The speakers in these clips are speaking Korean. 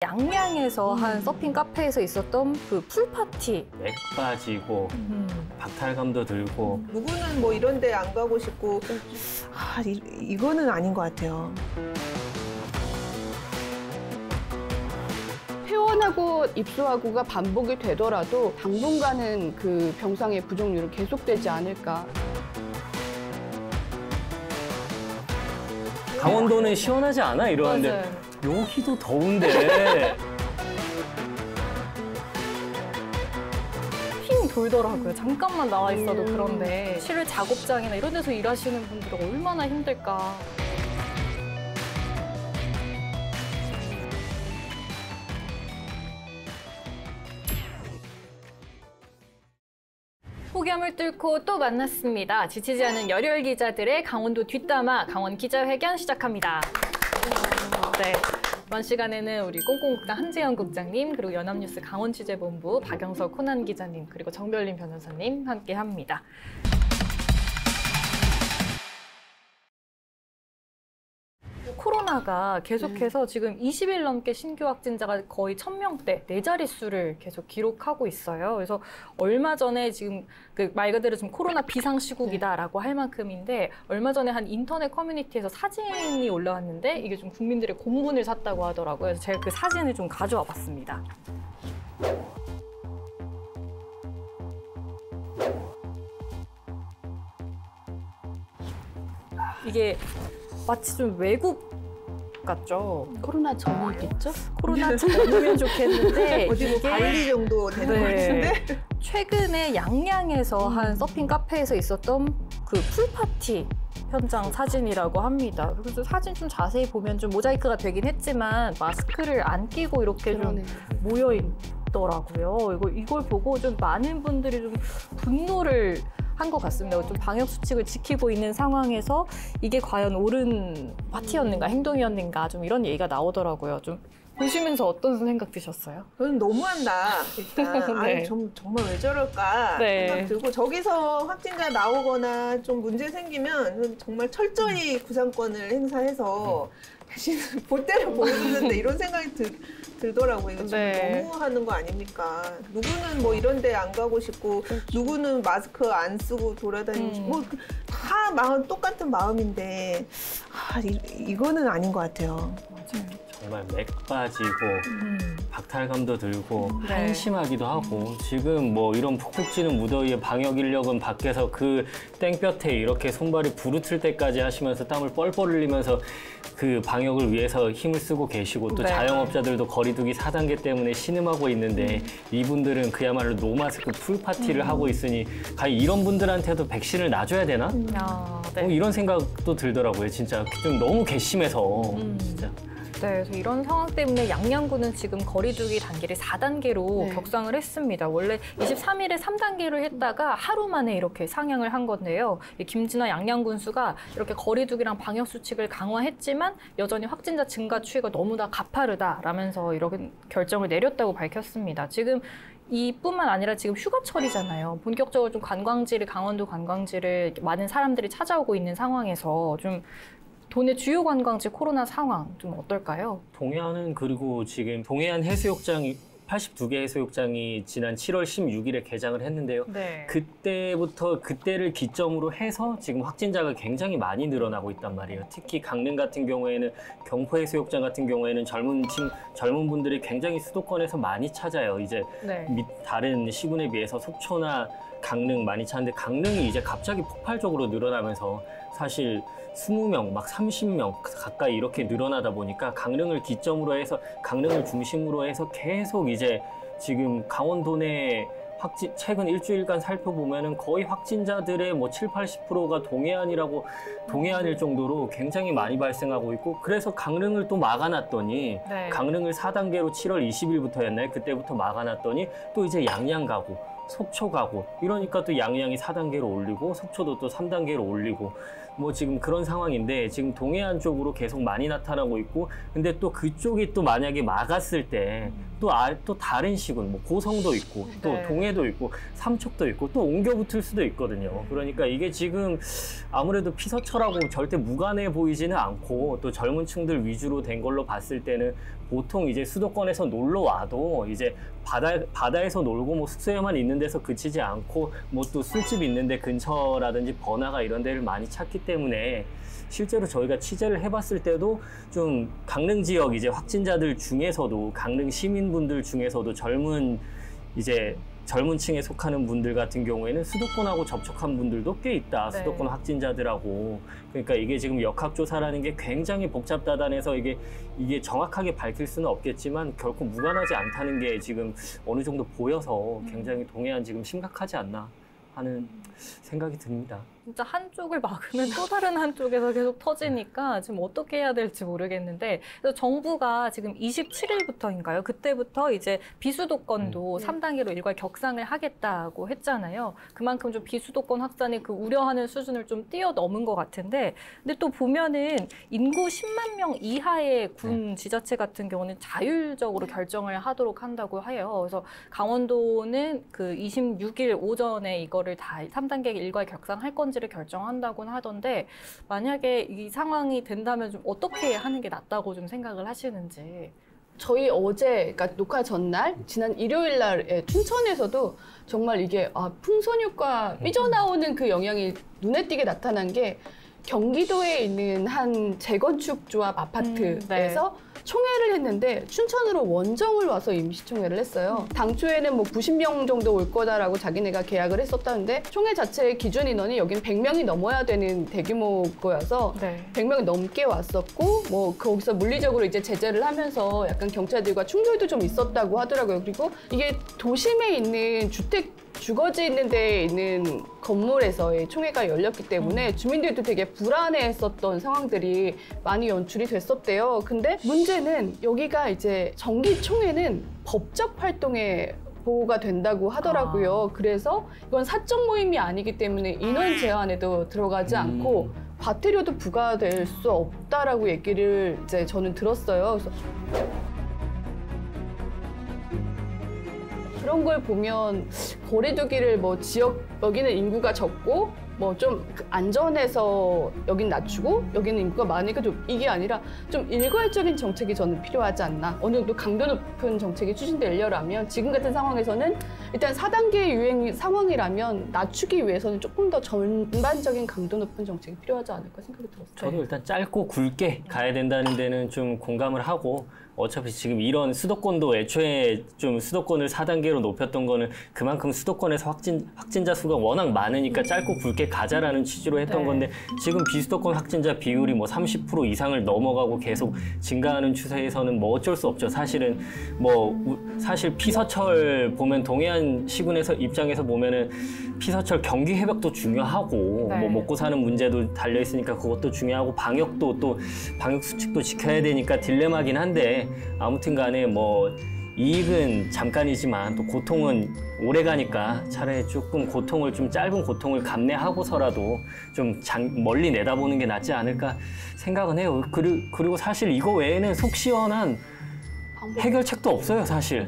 양양에서 한 서핑 카페에서 있었던 그 풀파티. 맥 빠지고 박탈감도 들고 누구는 뭐 이런 데 안 가고 싶고 이거는 아닌 것 같아요. 퇴원하고 입소하고가 반복이 되더라도 당분간은 그 병상의 부종률은 계속되지 않을까. 강원도는 시원하지 않아? 이러는데 맞아요. 여기도 더운데 힘 돌더라고요. 잠깐만 나와 있어도 그런데 실외 작업장이나 이런 데서 일하시는 분들은 얼마나 힘들까. 폭염을 뚫고 또 만났습니다. 지치지 않은 열혈 기자들의 강원도 뒷담화 강원 기자회견 시작합니다. 네. 이번 시간에는 우리 꽁꽁국장 한재현 국장님, 그리고 연합뉴스 강원취재본부 박영석 코난 기자님, 그리고 정별린 변호사님 함께합니다. 코로나가 계속해서 지금 20일 넘게 신규 확진자가 거의 1000명대, 4자릿수를 계속 기록하고 있어요. 그래서 얼마 전에 지금 그 말 그대로 좀 코로나 비상시국이다라고 할 만큼인데, 얼마 전에 한 인터넷 커뮤니티에서 사진이 올라왔는데 이게 좀 국민들의 공분을 샀다고 하더라고요. 그래서 제가 그 사진을 좀 가져와 봤습니다. 이게 마치 좀 외국 같죠? 코로나 전이겠죠? 코로나 전이면 좋겠는데 어디 뭐 이게 발리 정도 되는 것 같은데? 최근에 양양에서 한 서핑 카페에서 있었던 그 풀파티 현장 사진이라고 합니다. 그래서 사진 좀 자세히 보면 좀 모자이크가 되긴 했지만 마스크를 안 끼고 이렇게 그러네. 좀 모여 있더라고요. 이걸 보고 좀 많은 분들이 좀 분노를 한 것 같습니다. 좀 방역 수칙을 지키고 있는 상황에서 이게 과연 옳은 파티였는가, 행동이었는가, 좀 이런 얘기가 나오더라고요. 좀 보시면서 어떤 생각 드셨어요? 저는 너무한다. 일단 네. 정말 왜 저럴까 네. 생각 들고, 저기서 확진자 나오거나 좀 문제 생기면 정말 철저히 구상권을 행사해서 다시는 본때를 보여주는데 이런 생각이 들더라고요. 이거 좀 네. 너무 하는 거 아닙니까? 누구는 뭐 이런 데 안 가고 싶고, 누구는 마스크 안 쓰고 돌아다니고 싶고, 뭐 다 마음 똑같은 마음인데 이거는 아닌 것 같아요. 정말 맥 빠지고 박탈감도 들고 네. 한심하기도 하고, 지금 뭐 이런 푹푹 찌는 무더위에 방역 인력은 밖에서 그 땡볕에 이렇게 손발이 부르틀 때까지 하시면서 땀을 뻘뻘 흘리면서 그 방역을 위해서 힘을 쓰고 계시고, 또 네. 자영업자들도 거리두기 4단계 때문에 신음하고 있는데 이분들은 그야말로 노마스크 풀파티를 하고 있으니 과연 이런 분들한테도 백신을 놔줘야 되나? 네. 이런 생각도 들더라고요. 진짜 좀 너무 괘씸해서 진짜. 네, 그래서 이런 상황 때문에 양양구는 지금 거리두기 단계를 4단계로 네. 격상을 했습니다. 원래 23일에 3단계로 했다가 하루 만에 이렇게 상향을 한 건데요. 이 김진화 양양군수가 이렇게 거리두기랑 방역 수칙을 강화했지만 여전히 확진자 증가 추이가 너무나 가파르다라면서 이런 결정을 내렸다고 밝혔습니다. 지금 이뿐만 아니라 지금 휴가철이잖아요. 본격적으로 좀 강원도 관광지를 많은 사람들이 찾아오고 있는 상황에서 좀 도내 주요 관광지 코로나 상황 좀 어떨까요? 동해안은, 그리고 지금 동해안 해수욕장이 82개 해수욕장이 지난 7월 16일에 개장을 했는데요. 네. 그때를 기점으로 해서 지금 확진자가 굉장히 많이 늘어나고 있단 말이에요. 특히 강릉 같은 경우에는, 경포 해수욕장 같은 경우에는 젊은 분들이 굉장히 수도권에서 많이 찾아요. 이제 네. 다른 시군에 비해서 속초나 강릉 많이 찾는데, 강릉이 이제 갑자기 폭발적으로 늘어나면서 사실 20명, 막 30명 가까이 이렇게 늘어나다 보니까 강릉을 기점으로 해서, 강릉을 중심으로 해서 계속 이제 지금 강원도 내 최근 일주일간 살펴보면은 거의 확진자들의 뭐 7, 80%가 동해안일 정도로 굉장히 많이 발생하고 있고, 그래서 강릉을 또 막아놨더니 네. 강릉을 4단계로 7월 20일부터였나요? 그때부터 막아놨더니 또 이제 양양 가고 속초 가고 이러니까 또 양양이 4단계로 올리고 속초도 또 3단계로 올리고, 뭐 지금 그런 상황인데, 지금 동해안 쪽으로 계속 많이 나타나고 있고, 근데 또 그쪽이 또 만약에 막았을 때 또 다른 시군, 뭐 고성도 있고 또 네. 동해도 있고 삼척도 있고 또 옮겨 붙을 수도 있거든요. 그러니까 이게 지금 아무래도 피서철하고 절대 무관해 보이지는 않고, 또 젊은 층들 위주로 된 걸로 봤을 때는 보통 이제 수도권에서 놀러 와도 이제 바다에서 놀고 뭐 숙소에만 있는 데서 그치지 않고 뭐 또 술집 있는데 근처라든지 번화가 이런 데를 많이 찾기 때문에 실제로 저희가 취재를 해봤을 때도 좀 강릉 지역 이제 확진자들 중에서도 강릉 시민분들 중에서도 젊은 층에 속하는 분들 같은 경우에는 수도권하고 접촉한 분들도 꽤 있다. 네. 수도권 확진자들하고. 그러니까 이게 지금 역학조사라는 게 굉장히 복잡다단해서 이게 정확하게 밝힐 수는 없겠지만 결코 무관하지 않다는 게 지금 어느 정도 보여서 굉장히 동해안 지금 심각하지 않나 하는 생각이 듭니다. 진짜 한쪽을 막으면 또 다른 한쪽에서 계속 터지니까 지금 어떻게 해야 될지 모르겠는데, 그래서 정부가 지금 27일부터인가요? 그때부터 이제 비수도권도 3단계로 일괄 격상을 하겠다고 했잖아요. 그만큼 좀 비수도권 확산이 그 우려하는 수준을 좀 뛰어넘은 것 같은데, 근데 또 보면은 인구 10만 명 이하의 군 지자체 같은 경우는 자율적으로 결정을 하도록 한다고 해요. 그래서 강원도는 그 26일 오전에 이거를 다 3단계 일괄 격상할 건지를 결정한다고는 하던데, 만약에 이 상황이 된다면 좀 어떻게 하는 게 낫다고 좀 생각을 하시는지. 저희 어제, 그러니까 녹화 전날, 지난 일요일 날에 춘천에서도 정말 이게 풍선효과 삐져나오는 그 영향이 눈에 띄게 나타난 게 경기도에 있는 한 재건축 조합 아파트에서 총회를 했는데 춘천으로 원정을 와서 임시총회를 했어요. 당초에는 뭐 90명 정도 올 거다라고 자기네가 계약을 했었다는데 총회 자체의 기준 인원이 여긴 100명이 넘어야 되는 대규모 거여서 100명이 넘게 왔었고, 뭐 거기서 물리적으로 이제 제재를 하면서 약간 경찰들과 충돌도 좀 있었다고 하더라고요. 그리고 이게 도심에 있는 주거지 있는 데에 있는 건물에서의 총회가 열렸기 때문에 주민들도 되게 불안해했었던 상황들이 많이 연출이 됐었대요. 근데 문제는 여기가 이제 정기총회는 법적 활동에 보호가 된다고 하더라고요. 그래서 이건 사적 모임이 아니기 때문에 인원 제한에도 들어가지 않고 과태료도 부과될 수 없다라고 얘기를 이제 저는 들었어요. 그래서 그런 걸 보면 거리두기를 뭐 지역 여기는 인구가 적고 뭐 좀 안전해서 여긴 낮추고 여기는 인구가 많으니까 좀 이게 아니라 좀 일괄적인 정책이 저는 필요하지 않나. 어느 정도 강도 높은 정책이 추진되려면 지금 같은 상황에서는 일단 4단계 유행 상황이라면 낮추기 위해서는 조금 더 전반적인 강도 높은 정책이 필요하지 않을까 생각이 들었어요. 저도 일단 짧고 굵게 가야 된다는 데는 좀 공감을 하고, 어차피 지금 이런 수도권도 애초에 좀 수도권을 4단계로 높였던 거는 그만큼 수도권에서 확진자 수가 워낙 많으니까 짧고 굵게 가자라는 취지로 했던 건데, 지금 비수도권 확진자 비율이 뭐 30% 이상을 넘어가고 계속 증가하는 추세에서는 뭐 어쩔 수 없죠. 사실은 사실 피서철 보면 동해안 시군에서 입장에서 보면은 피서철 경기 회복도 중요하고 뭐 먹고 사는 문제도 달려 있으니까 그것도 중요하고 방역도 또 방역 수칙도 지켜야 되니까 딜레마긴 한데, 아무튼 간에 뭐 이익은 잠깐이지만 또 고통은 오래 가니까 차라리 조금 고통을 좀 짧은 고통을 감내하고서라도 좀 멀리 내다보는 게 낫지 않을까 생각은 해요. 그리고 사실 이거 외에는 속 시원한 해결책도 없어요, 사실.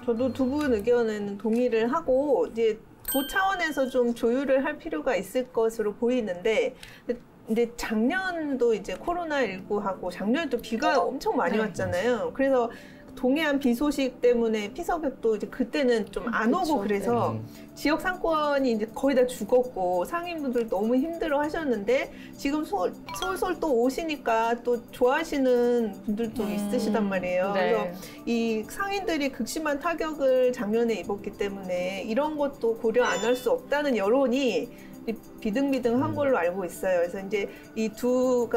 저도 두 분 의견에는 동의를 하고, 이제 도 차원에서 좀 조율을 할 필요가 있을 것으로 보이는데, 근데 작년도 이제 코로나19하고 작년에 또 비가 엄청 많이 왔잖아요. 그래서 동해안 비 소식 때문에 피서객도 이제 그때는 좀 안 오고, 그래서 지역 상권이 이제 거의 다 죽었고 상인분들 너무 힘들어 하셨는데, 지금 솔솔 또 오시니까 또 좋아하시는 분들도 있으시단 말이에요. 그래서 이 상인들이 극심한 타격을 작년에 입었기 때문에 이런 것도 고려 안 할 수 없다는 여론이 비등비등한 걸로 알고 있어요. 그래서 이제 이 두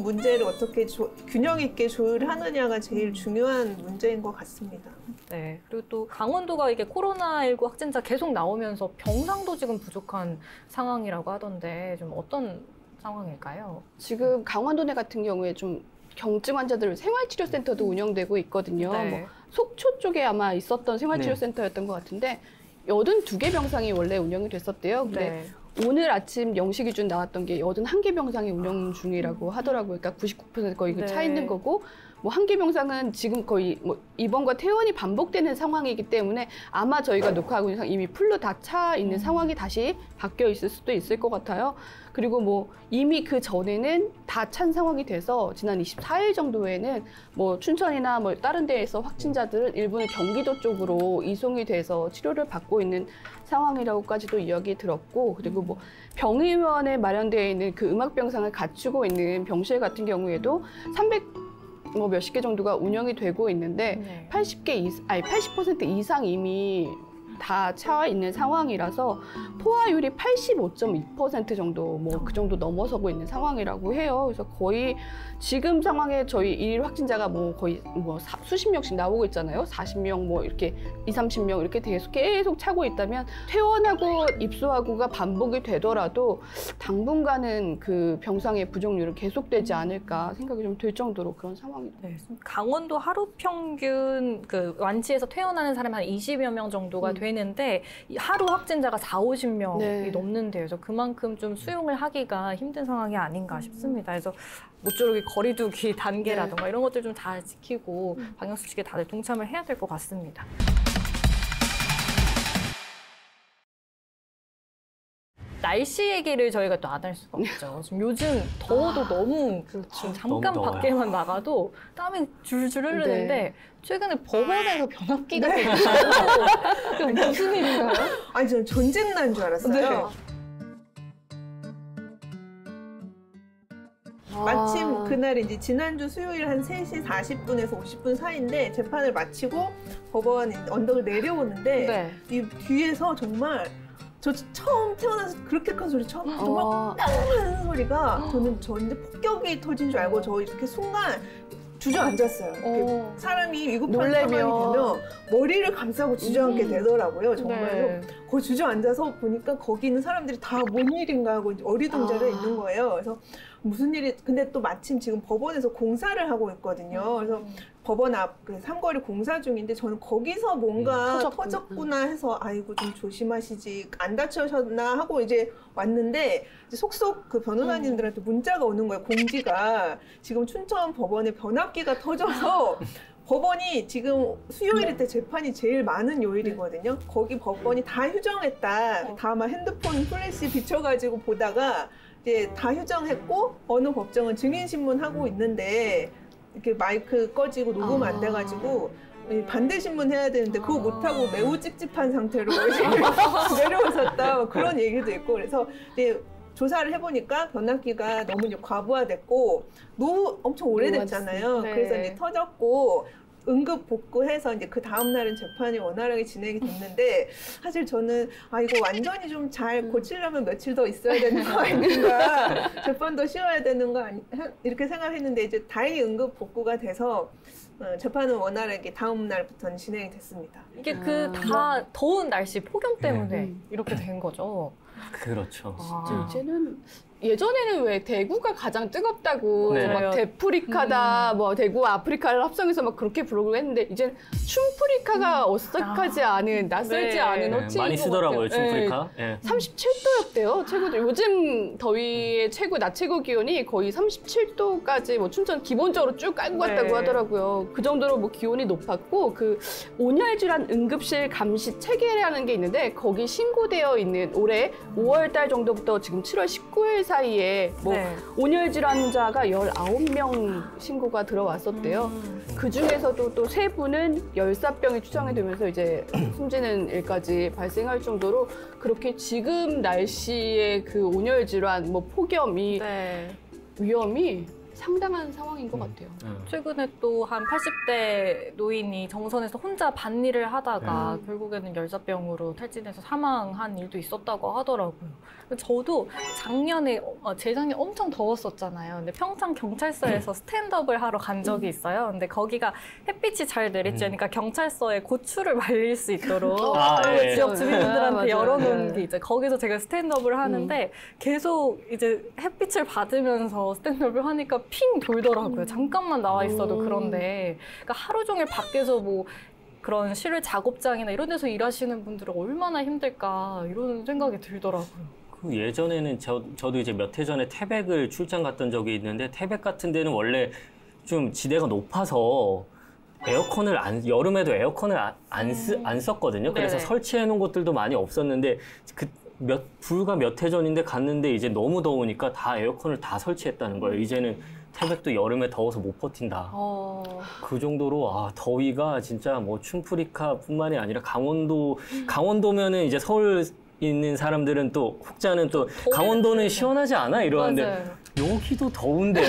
문제를 어떻게 균형 있게 조율하느냐가 제일 중요한 문제인 것 같습니다. 네. 그리고 또 강원도가 이게 코로나19 확진자 계속 나오면서 병상도 지금 부족한 상황이라고 하던데, 좀 어떤 상황일까요? 지금 강원도 내 같은 경우에 좀 경증 환자들 생활치료센터도 운영되고 있거든요. 뭐 속초 쪽에 아마 있었던 생활치료센터였던 것 같은데 82개 병상이 원래 운영이 됐었대요. 근데 오늘 아침 0시 기준 나왔던 게 81개 병상이 운영 중이라고 하더라고요. 그러니까 99% 거의 차 있는 거고, 뭐 한 개 병상은 지금 거의 뭐 입원과 퇴원이 반복되는 상황이기 때문에 아마 저희가 녹화하고 있는 이미 풀로 다 차 있는 상황이 다시 바뀌어 있을 수도 있을 것 같아요. 그리고 뭐 이미 그 전에는 다 찬 상황이 돼서 지난 24일 정도에는 뭐 춘천이나 뭐 다른 데에서 확진자들은 일부는 경기도 쪽으로 이송이 돼서 치료를 받고 있는 상황이라고까지도 이야기 들었고, 그리고 뭐 병의원에 마련되어 있는 그 음압병상을 갖추고 있는 병실 같은 경우에도 300 뭐 몇십 개 정도가 운영이 되고 있는데 80% 이상 이미 다 차 있는 상황이라서 포화율이 85.2% 정도 뭐 그 정도 넘어서고 있는 상황이라고 해요. 그래서 거의 지금 상황에 저희 일 확진자가 뭐 거의 뭐 수십 명씩 나오고 있잖아요. 40명 뭐 이렇게 30명 이렇게 계속 차고 있다면 퇴원하고 입소하고가 반복이 되더라도 당분간은 그 병상의 부족률은 계속되지 않을까 생각이 좀 들 정도로 그런 상황이다. 네, 강원도 하루 평균 그 완치해서 퇴원하는 사람이 한 20여 명 정도가 되는데 하루 확진자가 40~50명이 네. 넘는데요. 그래서 그만큼 좀 수용을 하기가 힘든 상황이 아닌가 싶습니다. 그래서 모쪼록 거리두기 단계라든가 이런 것들 좀 잘 지키고 방역수칙에 다들 동참을 해야 될 것 같습니다. 날씨 얘기를 저희가 또 안 할 수가 없죠. 지금 요즘 더워도 너무 지금 잠깐 너무 밖에만 나가도 땀이 줄줄 흐르는데 네. 최근에 법원에서 변압기가 생겼다고. 무슨 일인가요? 아니 저는 전쟁 난 줄 알았어요. 마침 그날 이제 지난주 수요일 한 3시 40분에서 50분 사이인데 재판을 마치고 법원 언덕을 내려오는데 이 뒤에서 정말 저 처음 태어나서 그렇게 큰 소리 처음 정말 꽝 하는 소리가 저는 폭격이 터진 줄 알고 저 이렇게 순간 주저앉았어요. 이렇게 사람이 위급한 상황이 되면 머리를 감싸고 주저앉게 되더라고요. 정말 거기 주저앉아서 보니까 거기 있는 사람들이 다 뭔 일인가 하고 어리둥절해 있는 거예요. 그래서 무슨 일이 근데 또 마침 지금 법원에서 공사를 하고 있거든요. 그래서 법원 앞 그 삼거리 공사 중인데 저는 거기서 뭔가 터졌구나 해서 아이고 좀 조심하시지 안 다치셨나 하고 이제 왔는데 이제 속속 그 변호사님들한테 문자가 오는 거예요. 공지가 지금 춘천 법원에 변압기가 터져서 법원이 지금 수요일 때 재판이 제일 많은 요일이거든요. 거기 법원이 다 휴정했다. 다만 핸드폰 플래시 비춰가지고 보다가 이제 다 휴정했고 어느 법정은 증인신문 하고 있는데 이렇게 마이크 꺼지고 녹음 안 돼가지고 반대 신문 해야 되는데 그거 못하고 매우 찝찝한 상태로 내려오셨다 그런 얘기도 있고 그래서 이제 조사를 해보니까 변압기가 너무 이제 과부하됐고 너무 엄청 오래됐잖아요. 그래서 이제 터졌고 응급 복구해서 이제 그 다음 날은 재판이 원활하게 진행이 됐는데 사실 저는 아 이거 완전히 좀 잘 고치려면 며칠 더 있어야 되는 거 아닌가 재판도 쉬어야 되는 거 아니 이렇게 생각했는데 이제 다행히 응급 복구가 돼서 재판은 원활하게 다음 날부터는 진행이 됐습니다. 이게 그 다 더운 날씨 폭염 때문에 이렇게 된 거죠. 그렇죠. 이제는 예전에는 왜 대구가 가장 뜨겁다고 네. 막 대프리카다 뭐 대구 아프리카를 합성해서 막 그렇게 부르고 했는데 이제 춘프리카가 어색하지 않은 낯설지 않은 호칭인 많이 것 쓰더라고요. 같아요. 춘프리카. 37도였대요. 최고 요즘 더위의 낮 최고 기온이 거의 37도까지 뭐 춘천 기본적으로 쭉 깔고 갔다고 하더라고요. 그 정도로 뭐 기온이 높았고 그 온열질환 응급실 감시 체계라는 게 있는데 거기 신고되어 있는 올해 5월 달 정도부터 지금 7월 19일 사이에 뭐 온열 질환자가 19명 신고가 들어왔었대요. 그 중에서도 또 3분은 열사병이 추정이 되면서 이제 숨지는 일까지 발생할 정도로 그렇게 지금 날씨의 그 온열 질환, 뭐 폭염이 위험이 상당한 상황인 것 같아요. 최근에 또 한 80대 노인이 정선에서 혼자 밭일을 하다가 결국에는 열사병으로 탈진해서 사망한 일도 있었다고 하더라고요. 저도 작년에, 재작년에 엄청 더웠었잖아요. 근데 평창 경찰서에서 스탠드업을 하러 간 적이 있어요. 근데 거기가 햇빛이 잘 내리쬐니까 경찰서에 고추를 말릴 수 있도록 지역 주민분들한테 열어놓은 게 이제 거기서 제가 스탠드업을 하는데 계속 이제 햇빛을 받으면서 스탠드업을 하니까 핑 돌더라고요. 잠깐만 나와 있어도 그런데. 그러니까 하루 종일 밖에서 뭐 그런 실외 작업장이나 이런 데서 일하시는 분들은 얼마나 힘들까 이런 생각이 들더라고요. 그 예전에는 저도 이제 몇 해 전에 태백을 출장 갔던 적이 있는데 태백 같은 데는 원래 좀 지대가 높아서 에어컨을 여름에도 에어컨을 안 썼거든요. 그래서 네네. 설치해 놓은 곳들도 많이 없었는데 불과 몇 해 전인데 갔는데 이제 너무 더우니까 다 에어컨을 다 설치했다는 거예요. 이제는 태백도 여름에 더워서 못 버틴다. 그 정도로 더위가 진짜 뭐 춘프리카뿐만이 아니라 강원도면은 이제 서울 있는 사람들은 또 혹자는 또 강원도는 시원하지 않아 이러는데 맞아요. 여기도 더운데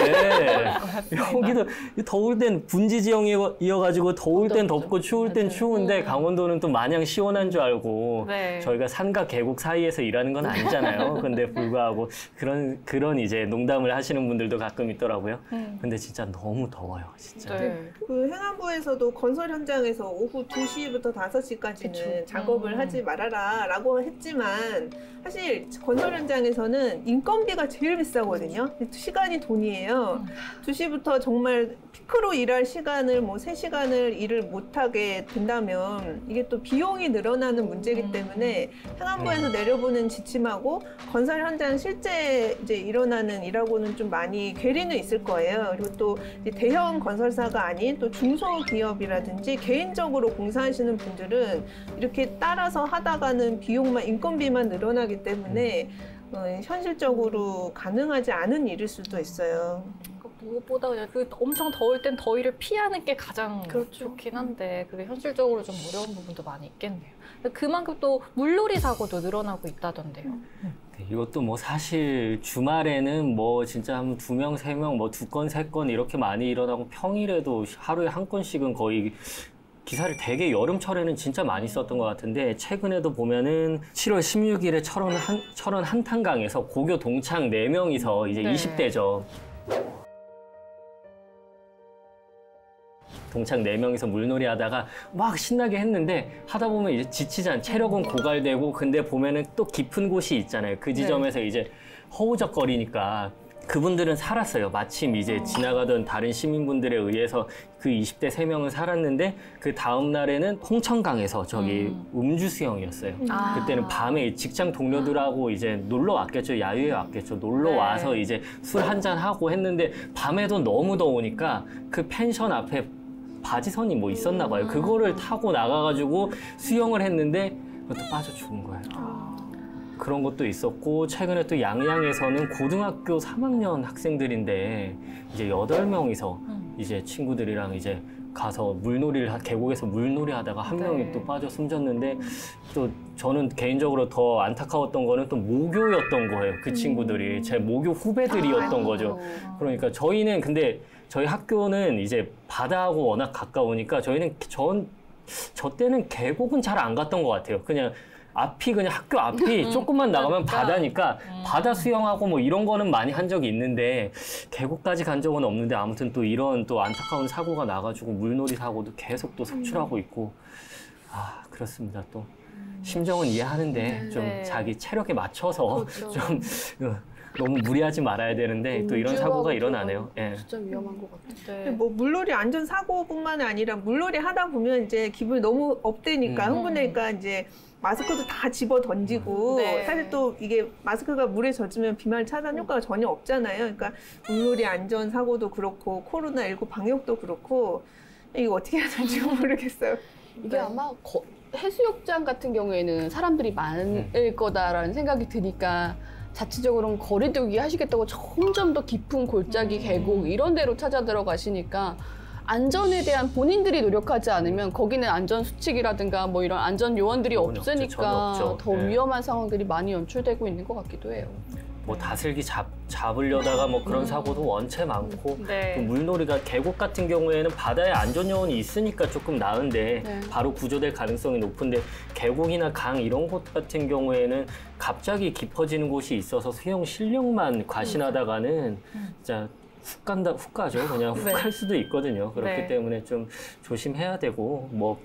여기도 더울 땐 분지 지형이어가지고 더울 땐 덥고 추울 땐 추운데 강원도는 또 마냥 시원한 줄 알고 네. 저희가 산과 계곡 사이에서 일하는 건 아니잖아요. 근데 불구하고 그런 이제 농담을 하시는 분들도 가끔 있더라고요. 근데 진짜 너무 더워요, 진짜. 네. 그 행안부에서도 건설 현장에서 오후 2시부터 5시까지는 그쵸. 작업을 하지 말아라라고 했지만 사실 건설 현장에서는 인건비가 제일 비싸거든요. 시간이 돈이에요. 2시부터 정말 피크로 일할 시간을 뭐 3시간을 일을 못하게 된다면 이게 또 비용이 늘어나는 문제이기 때문에 행안부에서 내려보는 지침하고 건설 현장 실제 이제 일어나는 일하고는 좀 많이 괴리는 있을 거예요. 그리고 또 이제 대형 건설사가 아닌 또 중소기업이라든지 개인적으로 공사하시는 분들은 이렇게 따라서 하다가는 비용만 인건비만 늘어나기 때문에 현실적으로 가능하지 않은 일일 수도 있어요. 무엇보다 그냥 그 엄청 더울 땐 더위를 피하는 게 가장 좋긴 한데 그게 현실적으로 좀 어려운 부분도 많이 있겠네요. 그만큼 또 물놀이 사고도 늘어나고 있다던데요. 이것도 뭐 사실 주말에는 뭐 진짜 한 2명, 3명, 뭐 2건, 3건 이렇게 많이 일어나고 평일에도 하루에 한 건씩은 거의 기사를 되게 여름철에는 진짜 많이 썼던 것 같은데 최근에도 보면은 7월 16일에 철원 한탄강에서 고교 동창 4명이서 이제 네. 20대죠. 동창 4명이서 물놀이 하다가 막 신나게 했는데 하다 보면 이제 지치잖아요. 체력은 고갈되고 근데 보면은 또 깊은 곳이 있잖아요. 그 지점에서 이제 허우적거리니까 그분들은 살았어요. 마침 이제 지나가던 다른 시민분들에 의해서 그 20대 3명은 살았는데 그 다음 날에는 홍천강에서 저기 음주 수영이었어요. 그때는 밤에 직장 동료들하고 이제 놀러 왔겠죠. 야유회 왔겠죠. 놀러 와서 이제 술 한잔 하고 했는데 밤에도 너무 더우니까 그 펜션 앞에 바지선이 뭐 있었나 봐요. 그거를 타고 나가가지고 수영을 했는데 그것도 빠져 죽은 거예요. 그런 것도 있었고 최근에 또 양양에서는 고등학교 3학년 학생들인데 이제 8명이서 이제 친구들이랑 이제 가서 계곡에서 물놀이 하다가 한 명이 또 빠져 숨졌는데 또 저는 개인적으로 더 안타까웠던 거는 또 모교였던 거예요. 그 친구들이 제 모교 후배들이었던 거죠. 그러니까 저희는 근데 저희 학교는 이제 바다하고 워낙 가까우니까 저희는 저 때는 계곡은 잘 안 갔던 것 같아요. 그냥 학교 앞이 조금만 나가면 바다니까 바다 수영하고 뭐 이런 거는 많이 한 적이 있는데 계곡까지 간 적은 없는데 아무튼 또 이런 또 안타까운 사고가 나가지고 물놀이 사고도 계속 또 속출하고 있고 그렇습니다. 또 심정은 이해하는데 좀 자기 체력에 맞춰서 좀 너무 무리하지 말아야 되는데 또 이런 사고가 일어나네요. 예. 진짜 위험한 것 같아요. 뭐 물놀이 안전 사고뿐만 아니라 물놀이 하다 보면 이제 기분이 너무 업되니까 흥분되니까 이제 마스크도 다 집어 던지고 사실 또 이게 마스크가 물에 젖으면 비말 차단 효과가 전혀 없잖아요. 그러니까 물놀이 안전 사고도 그렇고 코로나19 방역도 그렇고 이거 어떻게 해야 될지 모르겠어요. 이게 아마 해수욕장 같은 경우에는 사람들이 많을 거다라는 생각이 드니까 자체적으로는 거리두기 하시겠다고 점점 더 깊은 골짜기, 계곡 이런 데로 찾아 들어가시니까 안전에 대한 본인들이 노력하지 않으면 거기는 안전 수칙이라든가 뭐 이런 안전 요원들이 없으니까 더 위험한 상황들이 많이 연출되고 있는 것 같기도 해요. 뭐 다슬기 잡으려다가 뭐 그런 사고도 원체 많고 또 물놀이가 계곡 같은 경우에는 바다에 안전요원이 있으니까 조금 나은데 바로 구조될 가능성이 높은데 계곡이나 강 이런 곳 같은 경우에는 갑자기 깊어지는 곳이 있어서 수영 실력만 과신하다가는 진짜 훅 가죠. 그냥 훅 갈 수도 있거든요. 그렇기 때문에 좀 조심해야 되고 뭐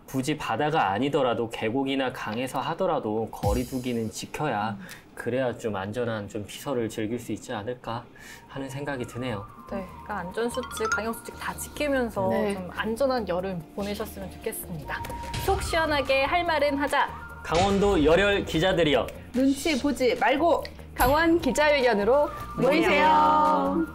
굳이 바다가 아니더라도 계곡이나 강에서 하더라도 거리두기는 지켜야 그래야 좀 안전한 좀 시설을 즐길 수 있지 않을까 하는 생각이 드네요. 네, 그러니까 안전수칙, 방역수칙 다 지키면서 좀 안전한 여름 보내셨으면 좋겠습니다. 속 시원하게 할 말은 하자. 강원도 열혈 기자들이여. 눈치 보지 말고 강원 기자회견으로 모이세요.